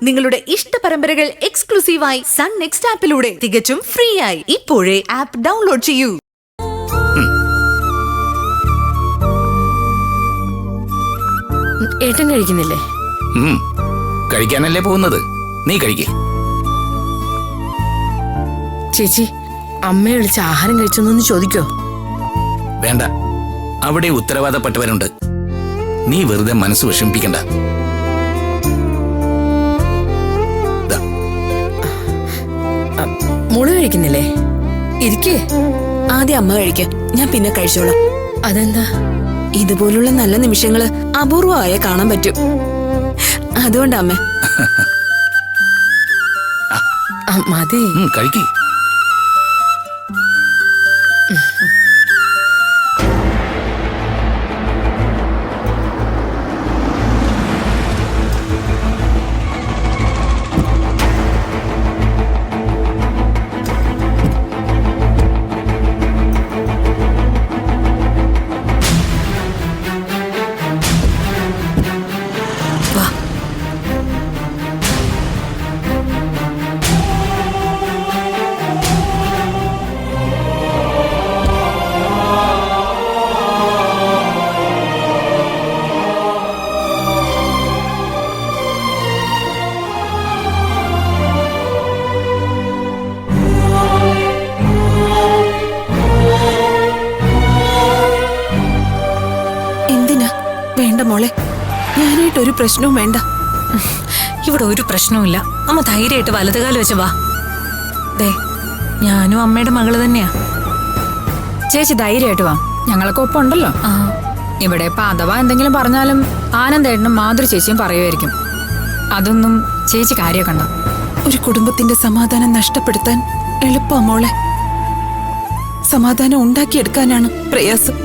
നിങ്ങളുടെ ഇഷ്ട പരമ്പരകൾ എക്സ്ക്ലൂസീവായി സൺ നെക്സ്റ്റ് ആപ്പിലൂടെ തികച്ചും ഫ്രീ ആയി ഇപ്പോഴേ ആപ്പ് ഡൗൺലോഡ് ചെയ്യൂ. ഏട്ടൻ കഴിക്കുന്നില്ലേ? കഴിക്കാനല്ലേ പോകുന്നത്, നീ കഴിക്കേ. ചേച്ചി, അമ്മയെ വിളിച്ച് ആഹാരം കഴിച്ചൊന്നു ചോദിക്കോ? വേണ്ട, അവിടെ ഉത്തരവാദപ്പെട്ടവരുണ്ട്. നീ വെറുതെ മനസ്സ് വിഷമിപ്പിക്കണ്ട. മോള് കഴിക്കുന്നില്ലേ? ഇരിക്കേ. ആദ്യം അമ്മ കഴിക്കാം, ഞാൻ പിന്നെ കഴിച്ചോളാം. അതെന്താ? ഇതുപോലുള്ള നല്ല നിമിഷങ്ങള് അപൂർവമായ കാണാൻ പറ്റും, അതുകൊണ്ടാ അമ്മ. മതി, കഴിക്കേ. വേണ്ട മോളെ, ഞാനായിട്ടൊരു പ്രശ്നവും വേണ്ട. ഇവിടെ ഒരു പ്രശ്നവുമില്ല. അമ്മ ധൈര്യമായിട്ട് വലതുകാലം വെച്ച് വാ. ദേ, ഞാനും അമ്മയുടെ മകള് തന്നെയാ. ചേച്ചി ധൈര്യമായിട്ട് വാ, ഞങ്ങളൊക്കെ ഒപ്പം ഉണ്ടല്ലോ. ഇവിടെ ഇപ്പൊ അഥവാ എന്തെങ്കിലും പറഞ്ഞാലും ആനന്ദേട്ടനും മാതൃ ചേച്ചിയും പറയുമായിരിക്കും. അതൊന്നും ചേച്ചി കാര്യക്കണ്ട. ഒരു കുടുംബത്തിന്റെ സമാധാനം നഷ്ടപ്പെടുത്താൻ എളുപ്പമാ മോളെ. സമാധാനം ഉണ്ടാക്കിയെടുക്കാനാണ് പ്രയാസം.